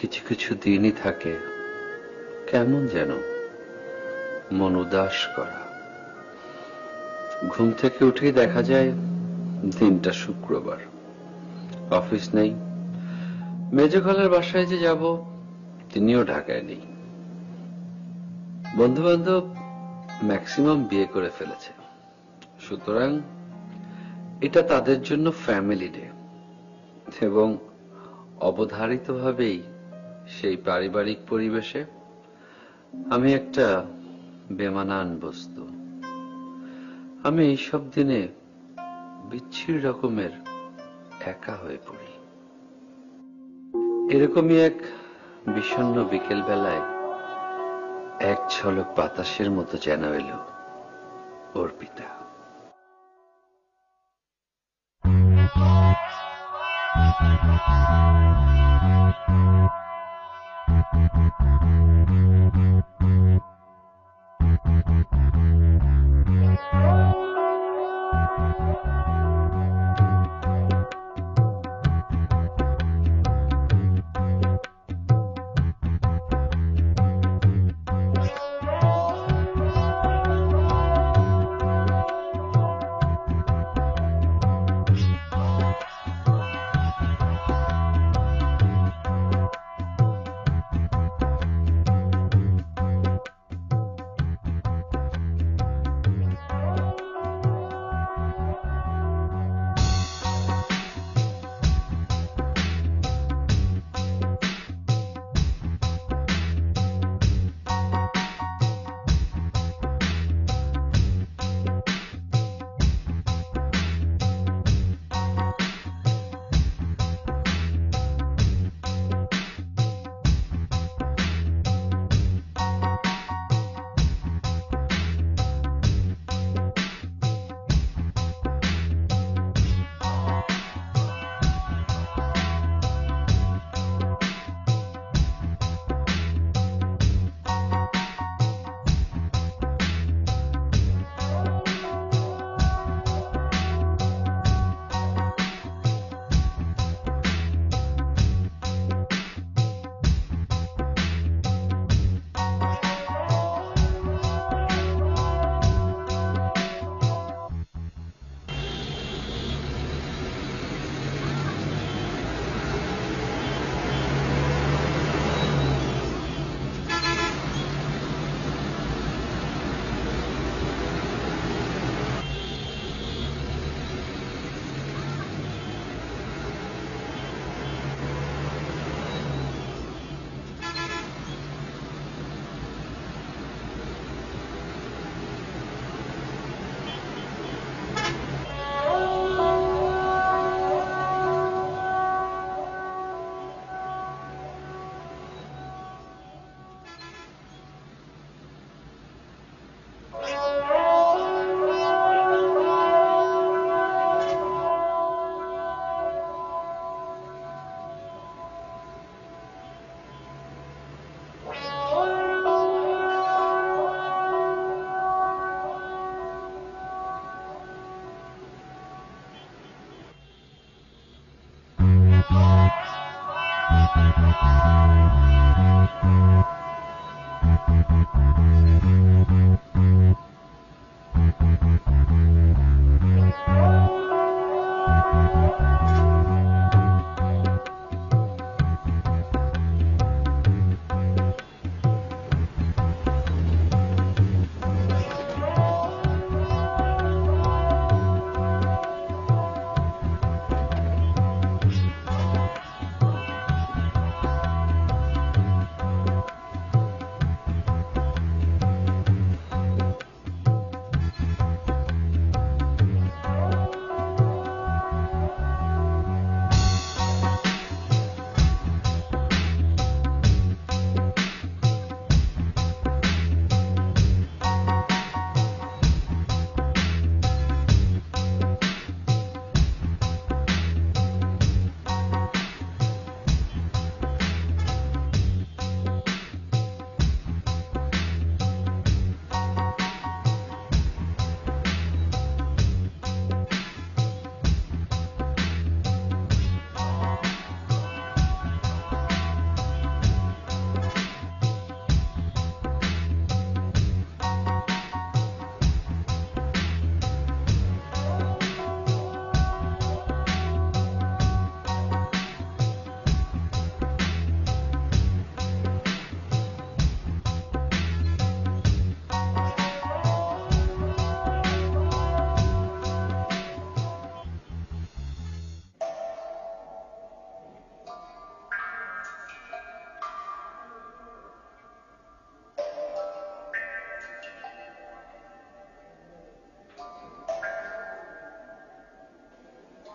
কিছু কিছু দিনই থাকে কেমন যেন মন উদাস করা। ঘুম থেকে উঠেই দেখা যায় দিনটা শুক্রবার, অফিস নেই। মেজ খালার বাসায় যে যাব তিনিও ঢাকায় নেই। বন্ধু বান্ধব ম্যাক্সিমাম বিয়ে করে ফেলেছে, সুতরাং এটা তাদের জন্য ফ্যামিলি ডে এবং অবধারিতভাবেই সেই পারিবারিক পরিবেশে আমি একটা বেমানান বস্তু। আমি এইসব দিনে বিচ্ছিরি রকমের একা হয়ে পড়ি। এরকমই এক বিষণ্ণ বিকেল বেলায় এক ঝলক বাতাসের মতো যেন এলো অর্পিতা।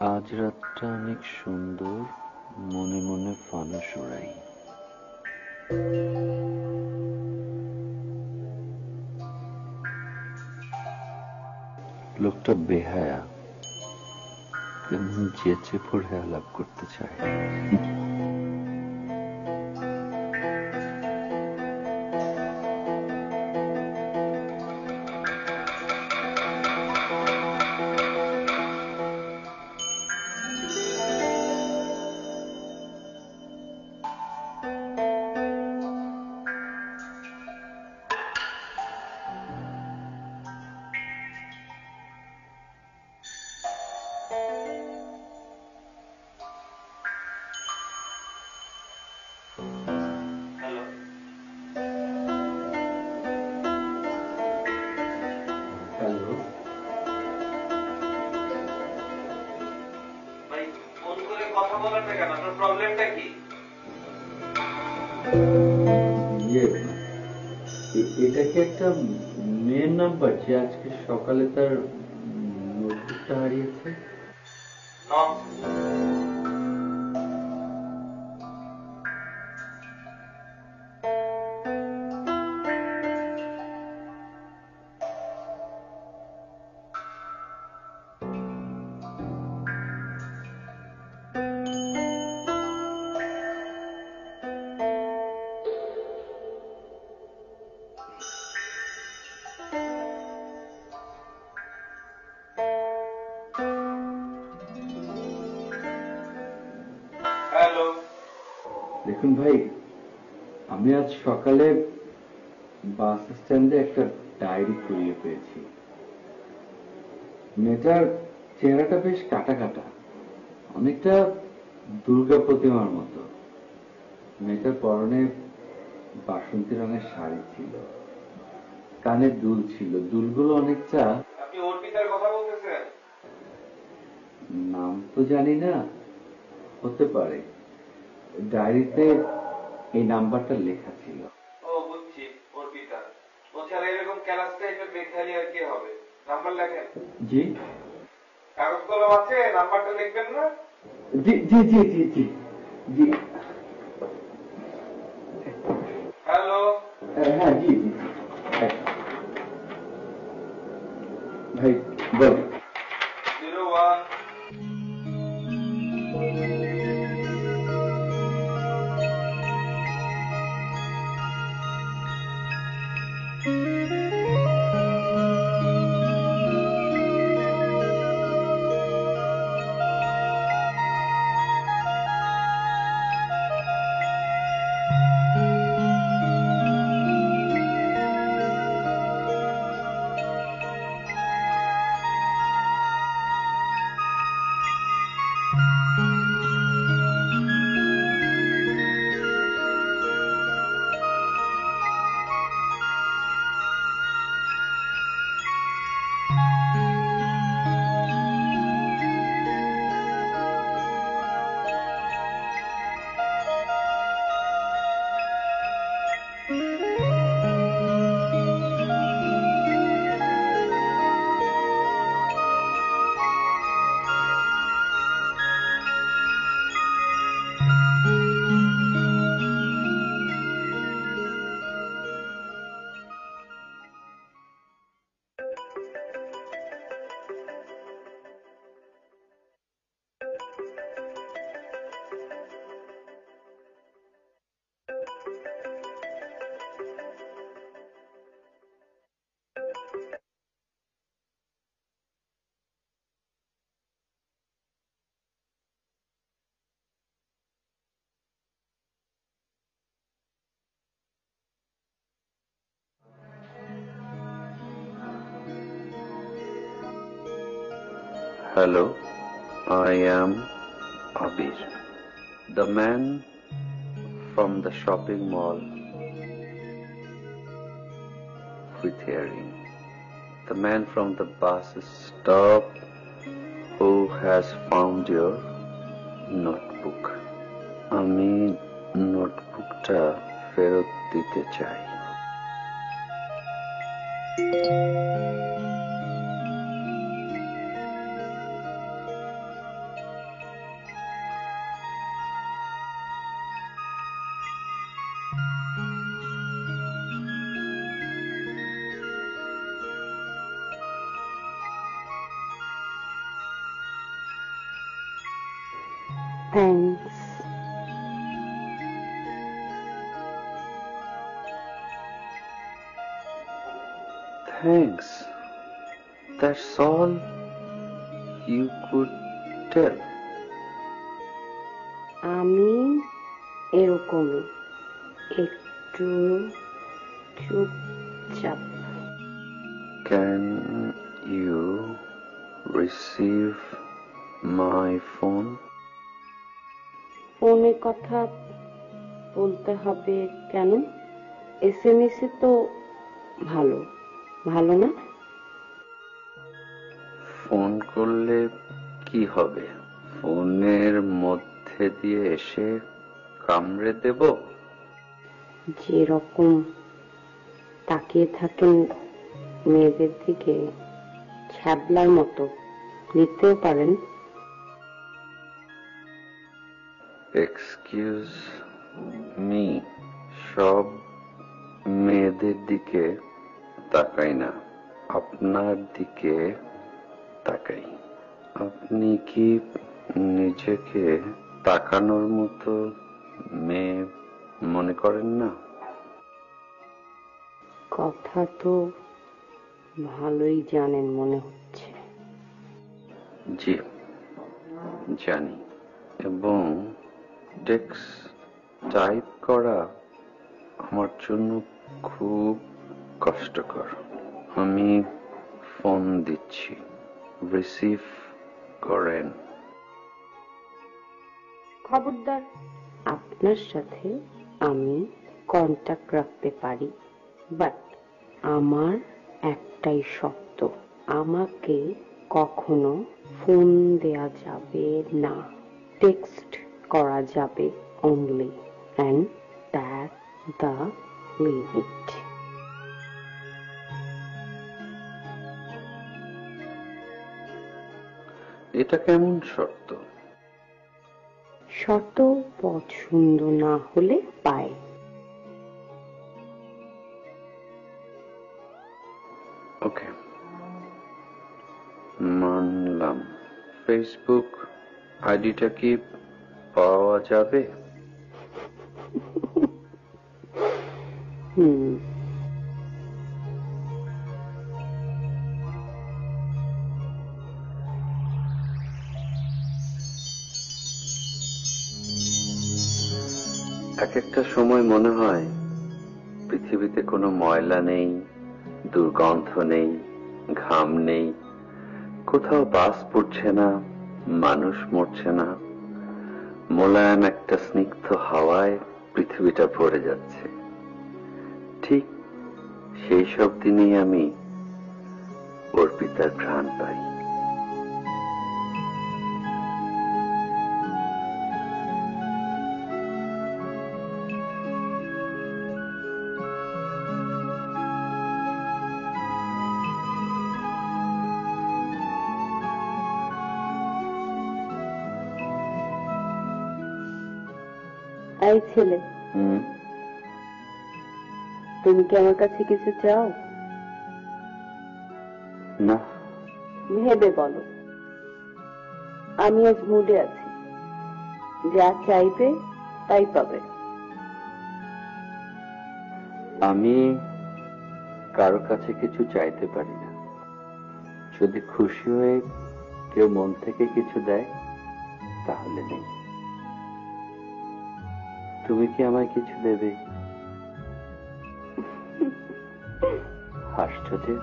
আজ রাতটা অনেক সুন্দর, মনে মনে ফানুস উড়াই। লোকটা বেহায়া, কেমন চেঁচে পড়ে আলাপ করতে চায়। হ্যালো, ভাই ফোন করে কথা বলেন না কেন? আপনার প্রবলেমটা কি? ইয়ে, এটা কি একটা মেয়ের নাম্বার যে আজকে সকালে তার নোটবুকটা হারিয়েছে? হ্যালো, দেখুন ভাই, আমি আজ সকালে বাস স্ট্যান্ডে একটা ডায়েরি কুড়িয়ে পেয়েছি। মেয়েটার চেহারাটা বেশ কাটা কাটা, অনেকটা দুর্গা প্রতিমার মতো। মেয়েটার পরনে বাসন্তী রঙের শাড়ি ছিল, কানে দুল ছিল, দুলগুলো অনেকটা। আপনি অর্পিতার কথা বলতেছেন? নাম তো জানি না, হতে পারে। ডায়েরিতে এই নাম্বারটা লেখা ছিল। ও বুঝছি, অর্পিতা। বলছি আর এরকম ক্যালাস টাইপের বেখালি আর কি হবে? নাম্বার লেখেন। জি কাগজ কলম আছে? নাম্বারটা লিখবেন না? জি জি জি জি জি জি। হ্যালো, হ্যাঁ জি জি। ভাই বল। 01 Hello, I am Abir, the man from the shopping mall with hearing, the man from the bus stop who has found your notebook. আমি নোটবুকটা ফেরত দিতে চাই। Thanks. Thanks. That's all you could tell. আমি এরকমই, একটু চুপচাপ। Can you receive my phone? ফোনে কথা বলতে হবে কেন? SMS এ তো ভালো ভালো না? ফোন করলে কি হবে? ফোনের মধ্যে দিয়ে এসে কামড়ে দেব? যেরকম তাকিয়ে থাকেন মেয়েদের দিকে ছ্যাবলার মতো, নিতেও পারেন। এক্সকিউজ মি, সব মেয়েদের দিকে তাকাই না, আপনার দিকে তাকাই। আপনি কি নিজেকে তাকানোর মতো মেয়ে মনে করেন না? কথা তো ভালোই জানেন মনে হচ্ছে। জি জানি, এবং টেক্সট টাইপ করা আমার জন্য খুব কষ্টকর। আমি ফোন দিচ্ছি, রিসিভ করেন। খবরদার, আপনার সাথে আমি কন্টাক্ট রাখতে পারি, বাট আমার একটাই শর্ত, আমাকে কখনো ফোন দেয়া যাবে না, টেক্সট করা যাবে only, and that the limit. এটা কেমন শর্ত? শর্ত পছন্দ না হলে পায়। ওকে, মানলাম। ফেসবুক আইডিটা কি পাওয়া যাবে? এক একটা সময় মনে হয় পৃথিবীতে কোনো ময়লা নেই, দুর্গন্ধ নেই, ঘাম নেই, কোথাও বাস পড়ছে না, মানুষ মরছে না, মোলায়েম একটা স্নিগ্ধ হাওয়ায় পৃথিবীটা ভরে যাচ্ছে। ঠিক সেই সব দিনেই আমি অর্পিতার ঘ্রাণ পাই। এই ছেলে, তুমি কি আমার কাছে কিছু চাও? না। ভেবে বলো। আমি আজ মুডে আছি, যা চাইবে তাই পাবে। আমি কারো কাছে কিছু চাইতে পারি না। যদি খুশি হয়ে কেউ মন থেকে কিছু দেয় তাহলে নেই। তুমি কি আমায় কিছু দেবে? হাসছো যে?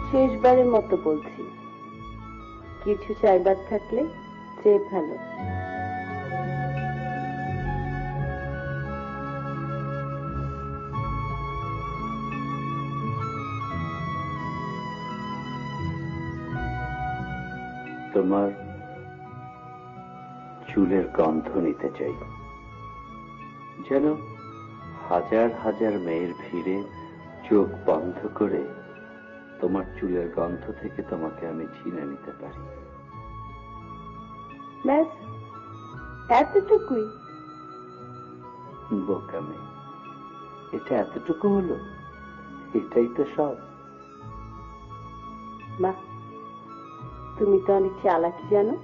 শেষবারের মতো বলছি, কিছু চাইবার থাকলে চেয়ে ফেলো। তোমার চুলের গন্ধ নিতে চাই, যেন হাজার হাজার মেয়ের ভিড়ে চোখ বন্ধ করে তোমার চুলের গন্ধ থেকে তোমাকে আমি চিনে নিতে পারি। ব্যাস এতটুকুই। বোকামে, এটা এতটুকু হলো, এটাই তো সব। বাহ, তুমি তো অনেক চালাকি জানো।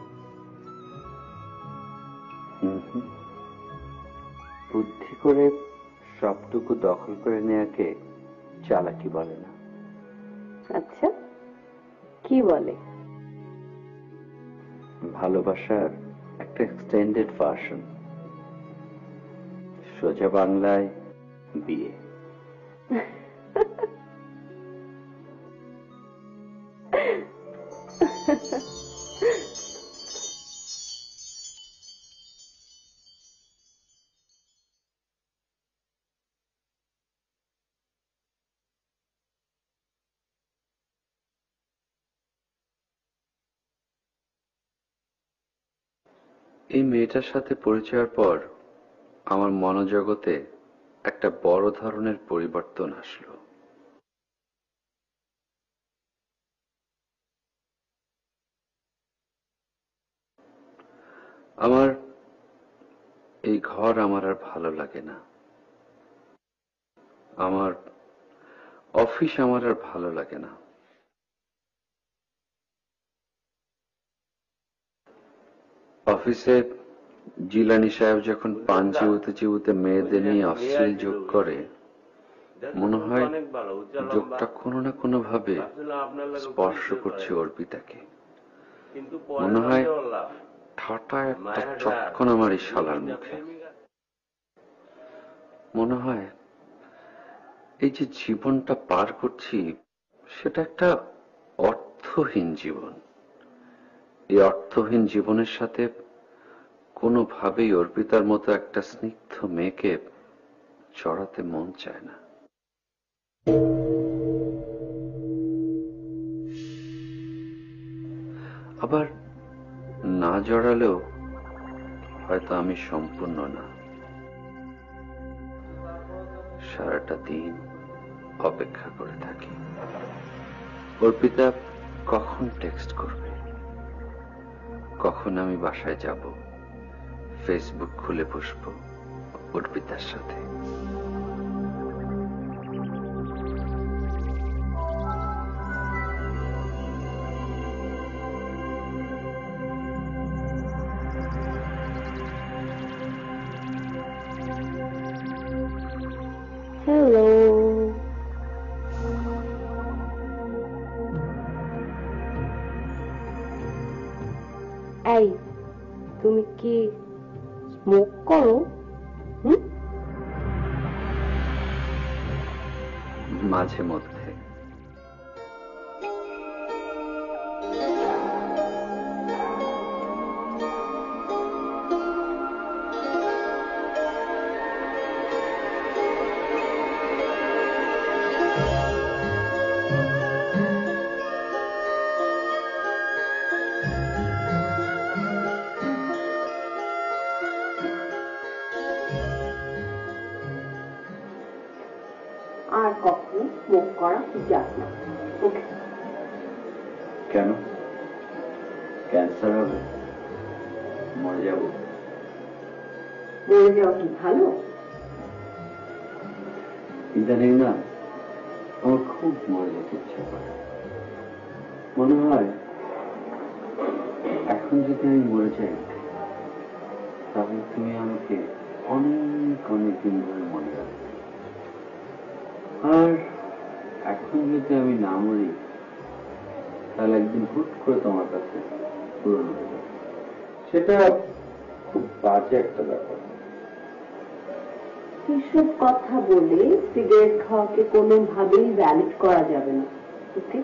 বুদ্ধি করে সবটুকু দখল করে নেয়াকে চালাকি বলে না। আচ্ছা, কি বলে? ভালোবাসার একটা এক্সটেন্ডেড ভার্সন, সোজা বাংলায় বিয়ে। এই মেয়েটার সাথে পরিচয়ের পর আমার মনোজগতে একটা বড় ধরনের পরিবর্তন আসলো। আমার এই ঘর আমার আর ভালো লাগে না, আমার অফিস আমার আর ভালো লাগে না। অফিসে জিলানি সাহেব যখন পান চিবুতে চিবুতে মেয়েদের নিয়ে অশ্লীল যোগ করে, মনে হয় যোগটা কোনো না কোনো ভাবে স্পর্শ করছে অর্পিতাকে। মনে হয় ঠাটা একটা চটকন আমার এই শালার মুখে। মনে হয় এই যে জীবনটা পার করছি সেটা একটা অর্থহীন জীবন। এই অর্থহীন জীবনের সাথে কোনোভাবেই অর্পিতার মতো একটা স্নিগ্ধ মেয়েকে জড়াতে মন চায় না। আবার না জড়ালেও হয়তো আমি সম্পূর্ণ না। সারাটা দিন অপেক্ষা করে থাকি অর্পিতা কখন টেক্সট করবে, কখন আমি বাসায় যাব, ফেসবুক খুলে বসবো অর্পিতার সাথে। হ্যালো, এই তুমি কি স্মোক করো? মাঝে মধ্যে। আর কখনো স্মোক করা যাবে না, ওকে? কেন? ক্যান্সার হবে? মরে যাব? মরে যাওয়া কি ভালো? ইদানিং না আমার খুব মরে যেতে ইচ্ছা করে। মনে হয় এখন যদি আমি মরে যাই তাহলে তুমি আমাকে অনেক অনেক দিন ধরে মনে রাখবে। আর এখন যদি আমি না মরি তাহলে একদিন হুট করে তোমার কাছে পুরনো হয়ে যাবে। সেটা খুব বাজে একটা ব্যাপার। এসব কথা বলে সিগারেট খাওয়াকে কোনোভাবেই ভ্যালিড করা যাবে না, ওকে?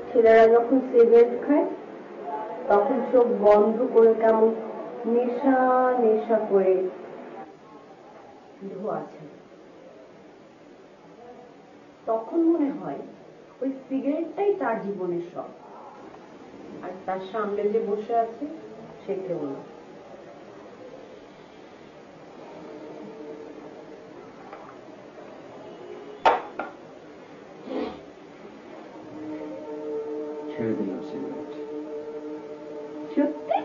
ছেলেরা যখন সিগারেট খায় তখন চোখ বন্ধ করে কেমন নেশা নেশা করে ধোয়া ছাড়ে। তখন মনে হয় ওই সিগারেটটাই তার জীবনের সব, আর তার সামনে যে বসে আছে সে কেউ না। ছেড়ে দিলাম সিগারেট। সত্যি?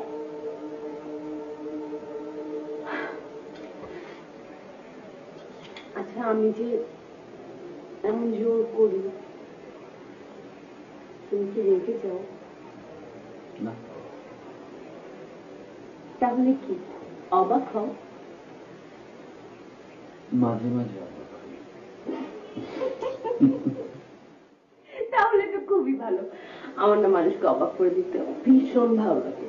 আচ্ছা, আমি যে এমন জোর করি, তুমি কি রেগে যাও? না। তাহলে কি অবাক হও? মাঝে মাঝে অবাক হই। তাহলে তো খুবই ভালো। আমার না মানুষকে অবাক করে দিতে ভীষণ ভালো লাগে।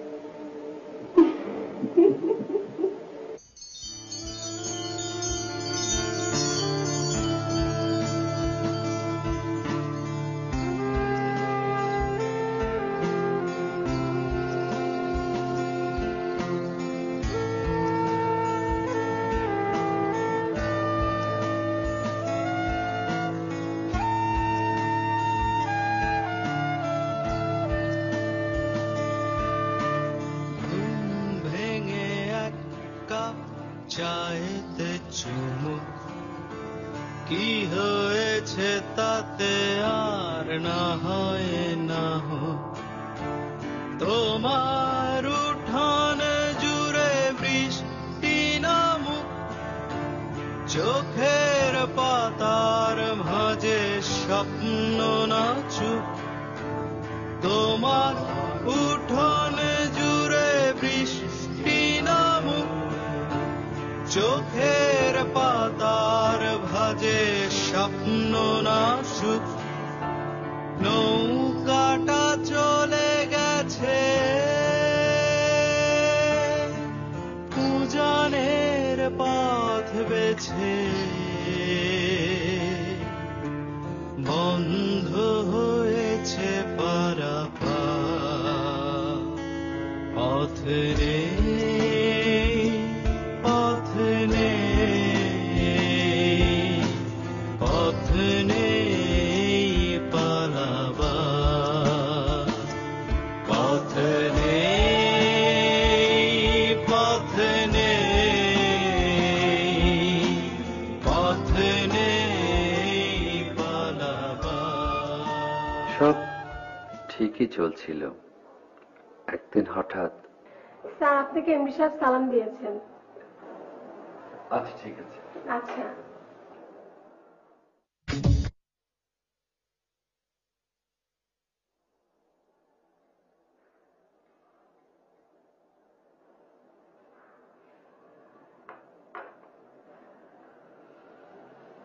চাইতে চুমুক কি হয়েছে তাতে আর না হয় না হোক তোমার উঠানে জুড়ে বৃষ্টি নামুক চোখের পাতার ভাঁজে স্বপ্ন নাচুক তোমার উঠানে জুড়ে বৃষ্টি নামুক চোখের পাতার ভাঁজে স্বপ্ন নাচুক নৌকাটা চলে গেছে উজানের পথ বেছে বন্ধ হয়েছে পারাপার পথ নেই পথ নেই পথ নেই পালাবার পথ নেই পথ নেই পথ নেই পালাবার। সব ঠিকই চলছিল। একদিন হঠাৎ, স্যার আপনাকে এমডি সাহেব সালাম দিয়েছেন। আচ্ছা ঠিক আছে। আচ্ছা।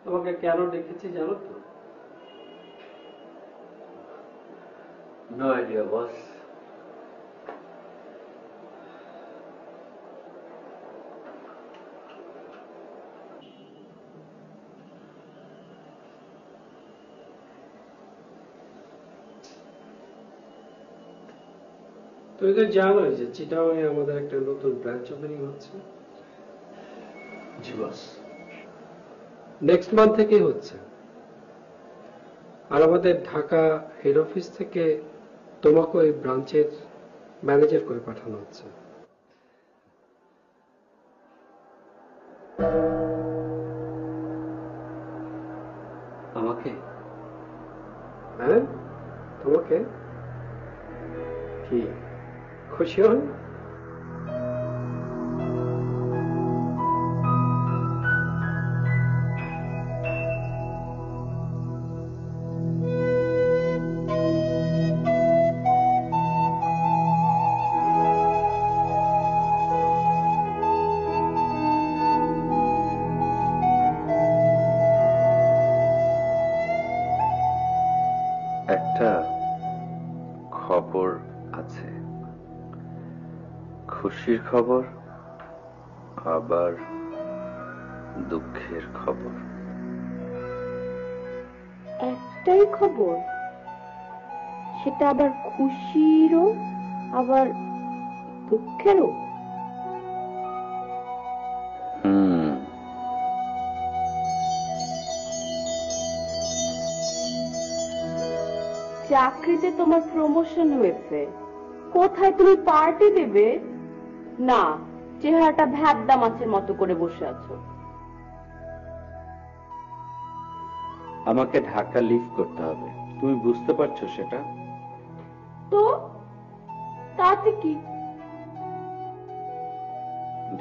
তোমাকে কেন ডেকেছি জানো তো? নো আইডিয়া বস। তুমি তো জানোই যে চিটাগাংয়ে আমাদের একটা নতুন ব্রাঞ্চ ওপেনিং হচ্ছে। জি বস। নেক্সট মান্থ থেকেই হচ্ছে। আর আমাদের ঢাকা হেড অফিস থেকে তোমাকে ওই ব্রাঞ্চের ম্যানেজার করে পাঠানো হচ্ছে। আমাকে? হ্যাঁ, তোমাকে। কি খুশি হন? একটা খবর আছে, খুশির খবর আবার দুঃখের খবর। একটাই খবর, সেটা আবার খুশিরও আবার দুঃখেরও। চাকরিতে তোমার প্রমোশন হয়েছে, কোথায় তুমি পার্টি দেবে? না, চেহারাটা ভ্যাবদা মাছের মতো করে বসে আছো। আমাকে ঢাকা লিভ করতে হবে, তুমি বুঝতে পারছো সেটা? তো তাতে কি,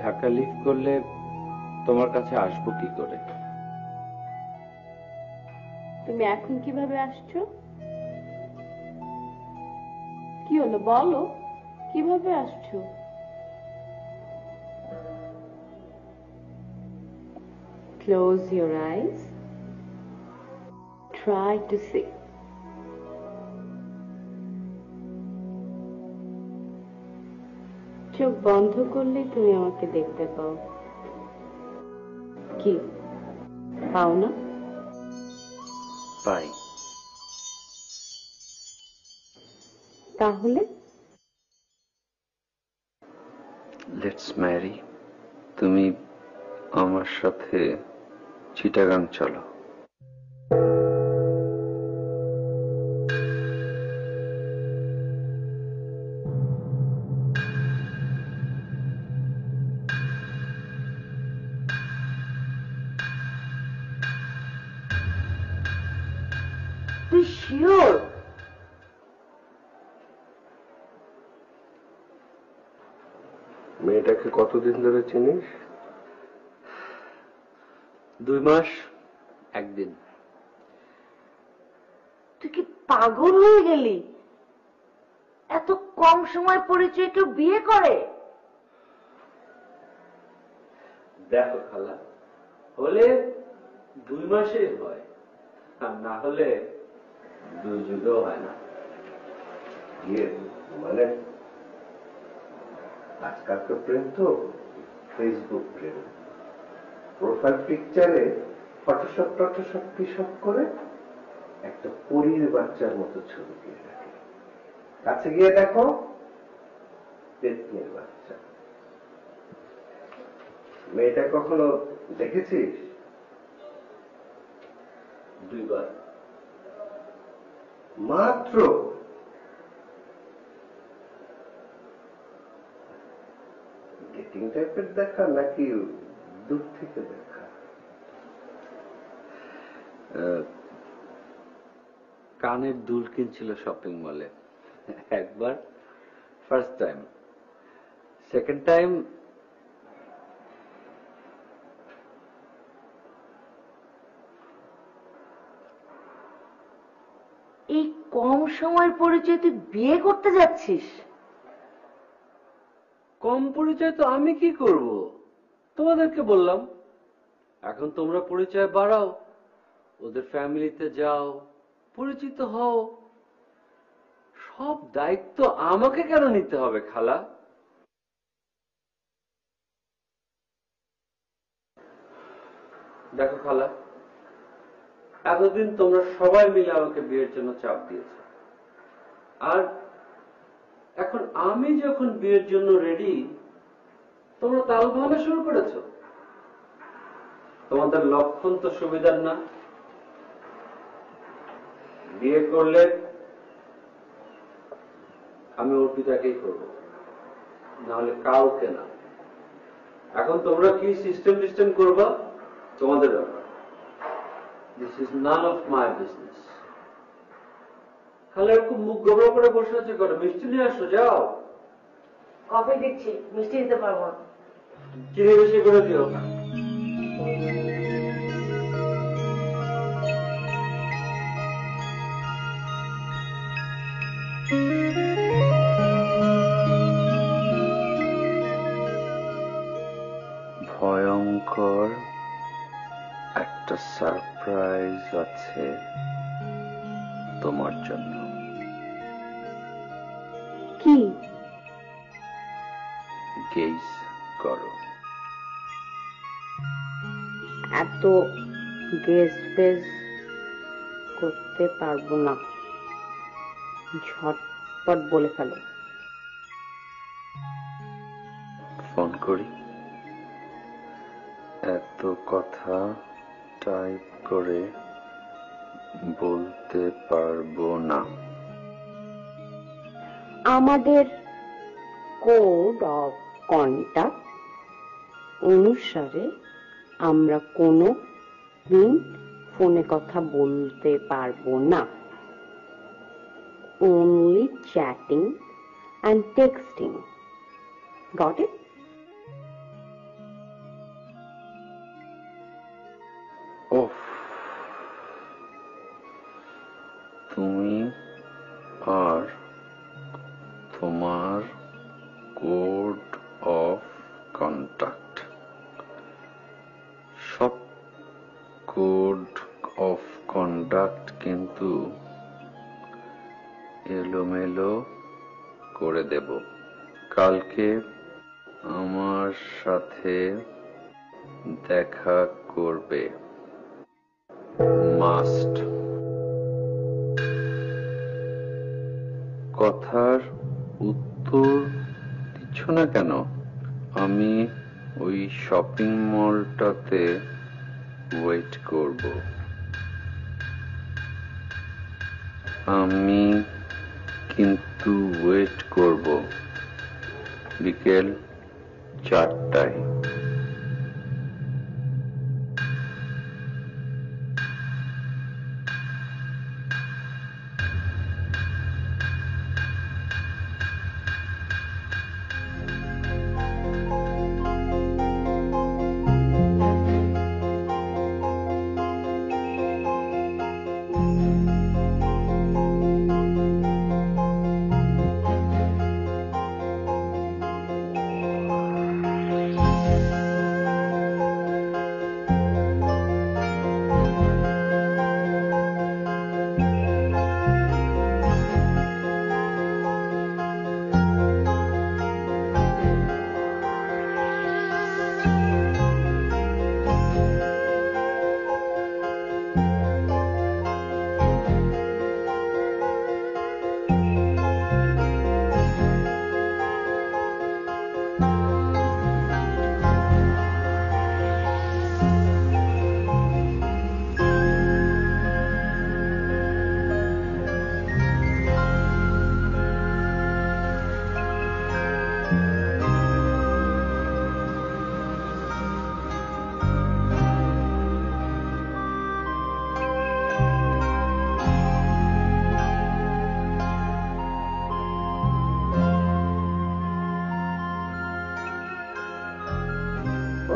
ঢাকা লিভ করলে তোমার কাছে আসবো কি করে? তুমি এখন কিভাবে আসছো? কি হলো বলো, কিভাবে আসছো? Close your eyes. Try to see. চোখ বন্ধ করলে তুমি আমাকে দেখতে পাও। কি পাও না? পাই। তাহলে লেটস ম্যারি। তুমি আমার সাথে চিটাগাং চলো। তুই শিওর? মেয়েটাকে কতদিন ধরে চিনিস? 2 মাস 1 দিন। তুই কি পাগল হয়ে গেলি? এত কম সময় পরিচয় কেউ বিয়ে করে? দেখো খালা, হলে 2 মাসেই হয়, আর না হলে 2 যুগও হয় না। মানে আজকালকার প্রেম তো ফেসবুক প্রেম, প্রোফাইল পিকচারে ফটোশপ কি সব করে একটা পরীর বাচ্চার মতো ছবি দিয়ে রাখে, কাছে গিয়ে দেখো পেতনির বাচ্চা। মেয়েটা কখনো দেখেছিস? 2 বার মাত্র। ডেটিং টাইপের দেখা নাকি দূর থেকে দেখা? কানের দুল কিনছিল শপিং মলে একবার, ফার্স্ট টাইম। সেকেন্ড টাইম এই কম সময়ের পরিচয় তুই বিয়ে করতে যাচ্ছিস? কম পরিচয় তো আমি কি করব, তোমাদেরকে বললাম। এখন তোমরা পরিচয় বাড়াও, ওদের ফ্যামিলিতে যাও, পরিচিত হও। সব দায়িত্ব আমাকে কেন নিতে হবে খালা? দেখো খালা, এতদিন তোমরা সবাই মিলে আমাকে বিয়ের জন্য চাপ দিয়েছ, আর এখন আমি যখন বিয়ের জন্য রেডি, তোমরা তাল ভাঙা শুরু করেছো। তোমাদের লক্ষণ তো সুবিধার না। বিয়ে করলে আমি অর্পিতাকেই করব, নাহলে কাউকে না। এখন তোমরা কি সিস্টেম করবা তোমাদের ব্যাপার। This is none of my business. খালি একটু মুখ গোবরা করে বসে আছে, করো মিষ্টি নিয়ে আসো, যাও। কফি দিচ্ছি, মিষ্টি দিতে পারবো না। চিনি বেশি করে দিও। ভয়ঙ্কর একটা সারপ্রাইজ আছে তোমার জন্য। কি? গেজ করো। এত গেস ফেস করতে পারবো না, ঝটপট বলে ফেলো। ফোন করি? এত কথা টাইপ করে বলতে পারবো না। আমাদের কোড অফ কন্ডাক্ট অনুসারে আমরা কোনো দিন ফোনে কথা বলতে পারবো না। Only chatting and texting. Got it? Code of conduct কিন্তু এলোমেলো করে দেব। কালকে আমার সাথে দেখা করবে, মাস্ট। কথার উত্তর দিচ্ছ না কেন? আমি ওই শপিং মলটাতে ওয়েট করব। আমি কিন্তু ওয়েট করব বিকেল 4টায়।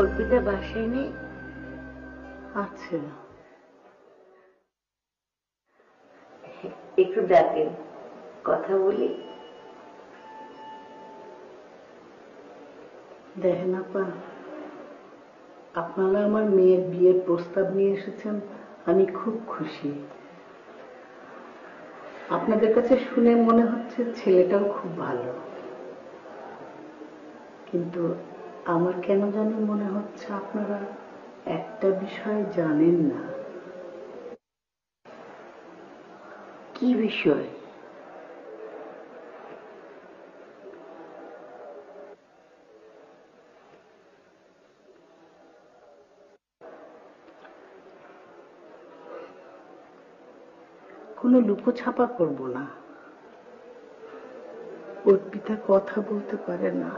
অর্পিতা বাসায় নেই? আচ্ছা, একটু ডাকেন, কথা বলি। দেখেন আপা, আপনারা আমার মেয়ের বিয়ের প্রস্তাব নিয়ে এসেছেন, আমি খুব খুশি। আপনাদের কাছে শুনে মনে হচ্ছে ছেলেটাও খুব ভালো, কিন্তু আমার কেন জানি মনে হচ্ছে আপনারা একটা বিষয় জানেন না। কি বিষয়? কোনো লুকোছাপা করব না। অর্পিতা কথা বলতে পারে না।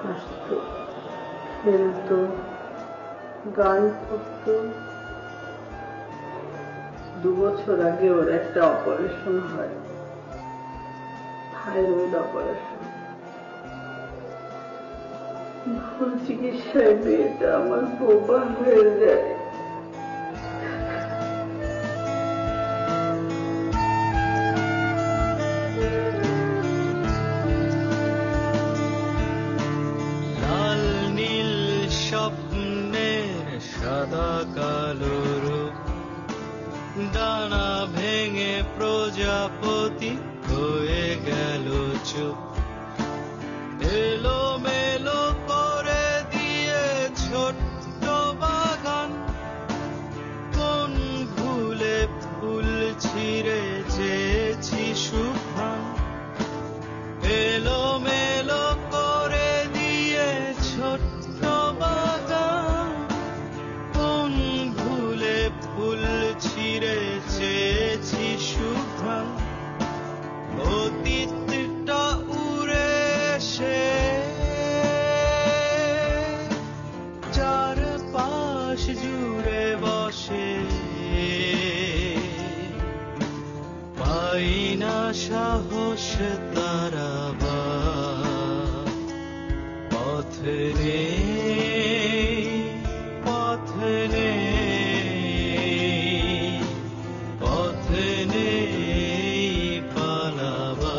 হাসতো, খেলতো, গান করতো। 2 বছর আগে ওর একটা অপারেশন হয়, থাইরয়েড অপারেশন। ভুল চিকিৎসায় মেয়েটা আমার বোবা হয়ে যায়। সাদা কালো রূপ, ডানা ভেঙে প্রজাপতি হয়ে গেল চুপ। এলো মেলো করে দিয়ে ছোট্ট বাগান, কোন ভুলে ফুল ছিঁড়ে চেয়েছি সুখান। এলো মেলো করে দিয়ে ছোট্ট বাগান, কোন ভুলে ফুল ছিঁড়ে চেয়েছি সুখান। অতীতটা তারাবা পথ নেই পথ নেই পথ নেই পালাবা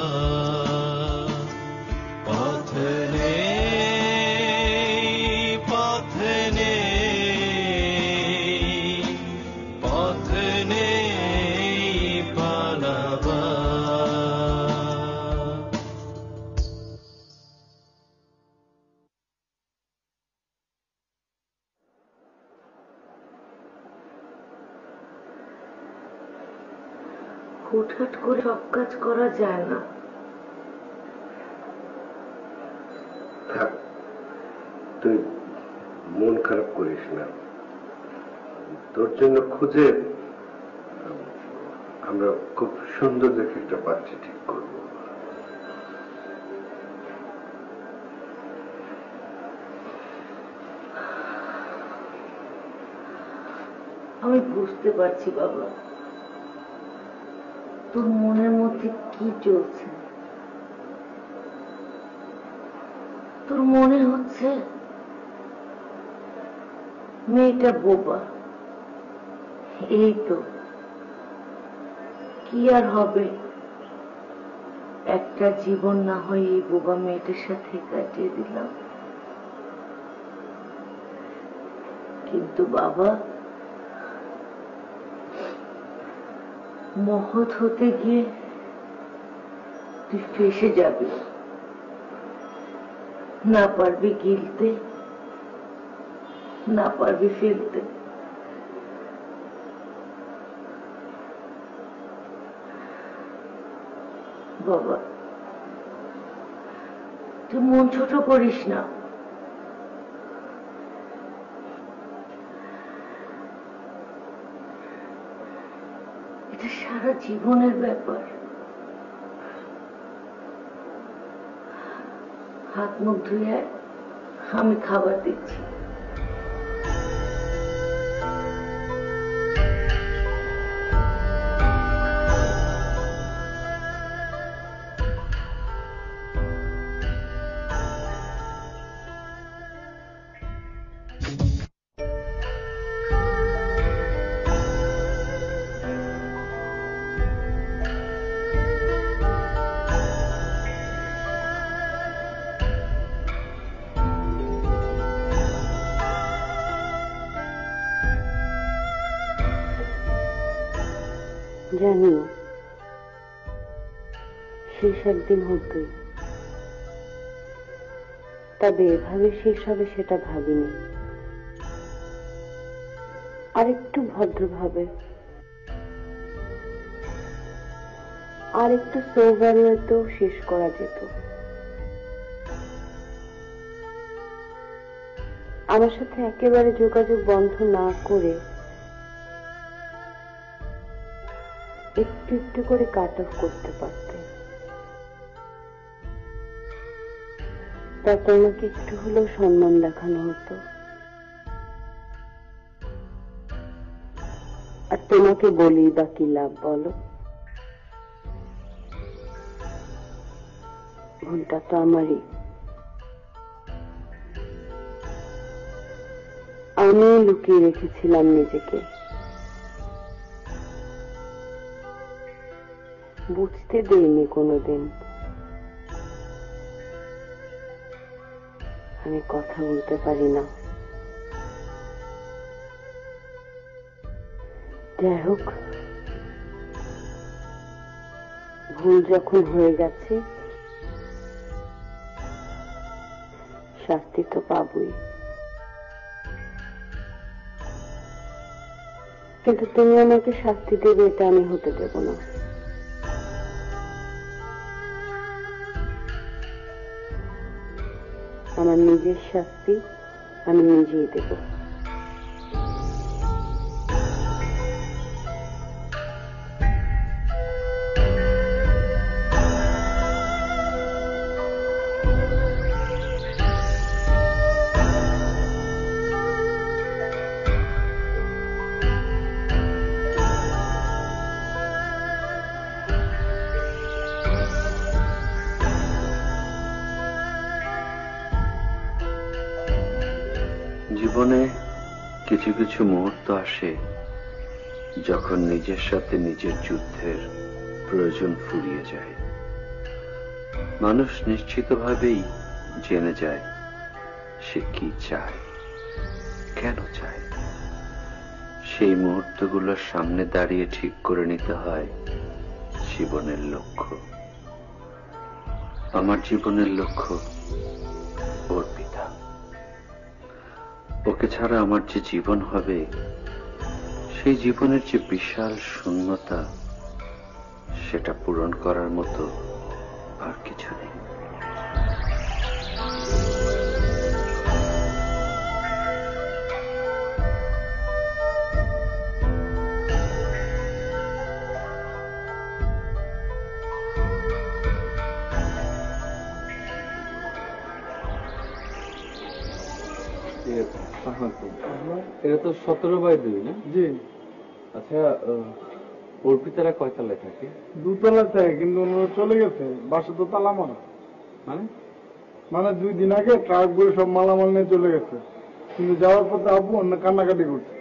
পথ নেই পথ নেই পথ নেই পালাবা হুটহাট করে সব কাজ করা যায় না। থাক, তুই মন খারাপ করিস না। তোর জন্য খুঁজে আমরা খুব সুন্দর দেখে একটা পাত্রী ঠিক করব। আমি বুঝতে পারছি বাবা, তোর মনের মধ্যে কি চলছে। তোর মনে হচ্ছে মেয়েটা বোবা। এই তো, কি আর হবে, একটা জীবন না হয় এই বোবা মেয়েটার সাথে কাটিয়ে দিলাম। কিন্তু বাবা, মহৎ হতে গিয়ে তুই ফেসে যাবি, না পারবি গিলতে, না পারবি ফেলতে। বাবা, তুই মন ছোট করিস না। এটা সারা জীবনের ব্যাপার। হাত মুখ ধুয়ে আমি খাবার দিচ্ছি। জানি শেষ একদিন হতো, তবে এভাবে শেষ হবে সেটা ভাবিনি। আরেকটু ভদ্রভাবে, আরেকটু সৌভাগ্যতেও শেষ করা যেত। আমার সাথে একেবারে যোগাযোগ বন্ধ না করে একটু একটু করে কাট অফ করতে পারতে, তাতে আমাকে একটু হলেও সম্মান দেখানো হতো। আর তোমাকে বলি বা কি লাভ বলো? ভুলটা তো আমারই। আমি লুকিয়ে রেখেছিলাম নিজেকে, বুঝতে দেইনি কোনোদিন। আমি কথা বলতে পারি না। যাই হোক, ভুল যখন হয়ে গেছে শাস্তি তো পাবই। কিন্তু তুমি আমাকে শাস্তি দেবে এটা আমি হতে দেব না। আমার নিজের শাস্তি আমি নিজেই দেব। জীবনে কিছু কিছু মুহূর্ত আসে যখন নিজের সাথে নিজের যুদ্ধের প্রয়োজন ফুরিয়ে যায়। মানুষ নিশ্চিতভাবেই জেনে যায় সে কি চায়, কেন চায়। সেই মুহূর্তগুলোর সামনে দাঁড়িয়ে ঠিক করে নিতে হয় জীবনের লক্ষ্য। আমার জীবনের লক্ষ্য অর্পিতা। ওকে ছাড়া আমার যে জীবন হবে, সেই জীবনের যে বিশাল শূন্যতা, সেটা পূরণ করার মতো আর কিছু নেই। এটা তো 17/2 না? জি। আচ্ছা, অর্পিতারা কয়তলায় থাকে? 2তলায় থাকে, কিন্তু ওনারা চলে গেছে। বাসা তো তালা মারা। মানে 2 দিন আগে ট্রাক করে সব মালামাল নিয়ে চলে গেছে, কিন্তু যাওয়ার পথে আব্বু অন্য কান্নাকাটি করছে।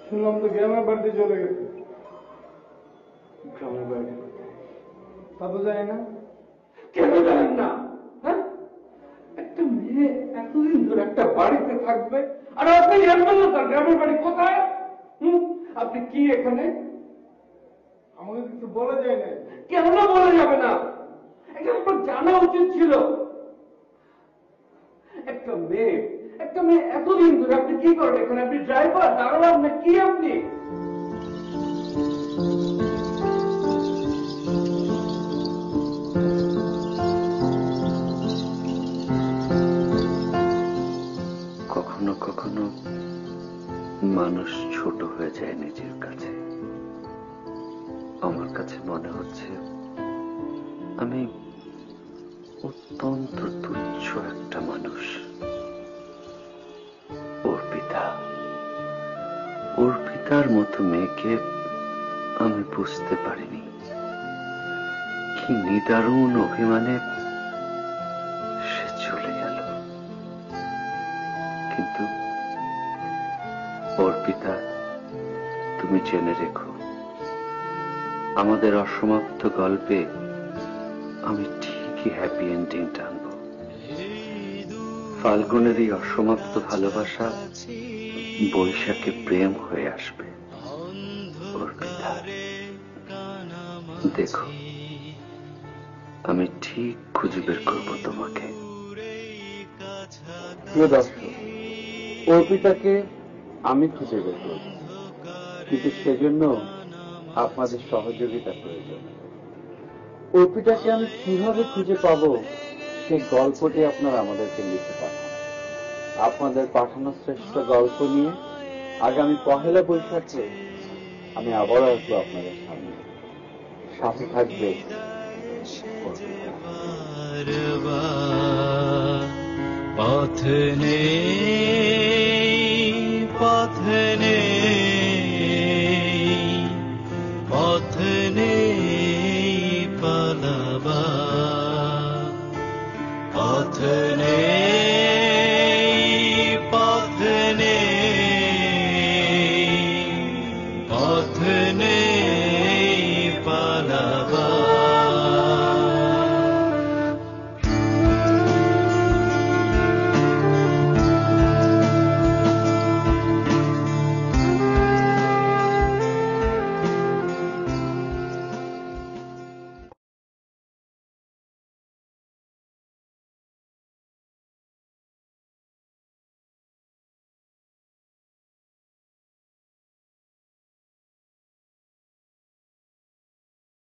শুনলাম তো গ্রামের বাড়িতে চলে গেছে। গ্রামের বাড়ি তা তো জানি না। কেন জানেন না? হ্যাঁ, একটা মেয়ে এতদিন ধরে একটা বাড়িতে থাকবে, আর আপনি জানবেন না তার গ্রামের বাড়ি কোথায়? আপনি কি এখানে? আমাকে কিছু বলা যায় না। কেন বলা যাবে না? এটা আপনার জানা উচিত ছিল। একটা মেয়ে এতদিন ধরে আপনি কি করেন এখানে? আপনি ড্রাইভার, দাঁড়ালাম না কি আপনি? কখনো কখনো মানুষ ছোট হয়ে যায় নিজের কাছে। আমার কাছে মনে হচ্ছে আমি অত্যন্ত তুচ্ছ একটা মানুষ। অর্পিতার মতো মেয়েকে আমি বুঝতে পারিনি। কি নিদারুণ অভিমানে সে চলে গেল। কিন্তু অর্পিতা, তুমি জেনে রেখো, আমাদের অসমাপ্ত গল্পে আমি ঠিকই হ্যাপি এন্ডিং টানব। ফাল্গুনের এই অসমাপ্ত ভালোবাসা বৈশাখে প্রেম হয়ে আসবে। অর্পিতা, দেখো, আমি ঠিক খুঁজে বের করবো তোমাকে। প্রিয় দর্শক, অর্পিতাকে আমি খুঁজে বের করব, কিন্তু সেজন্য আপনাদের সহযোগিতা প্রয়োজন। অর্পিতাকে আমি কিভাবে খুঁজে পাবো, সেই গল্পটি আপনারা আমাদেরকে লিখে পাঠান। আপনাদের পাঠানো শ্রেষ্ঠ গল্প নিয়ে আগামী 1 বৈশাখে আমি আবারও আসবো আপনাদের সামনে। সাথে থাকবে অর্পিতা। পথ নেই পথ নেই পালাবার পথ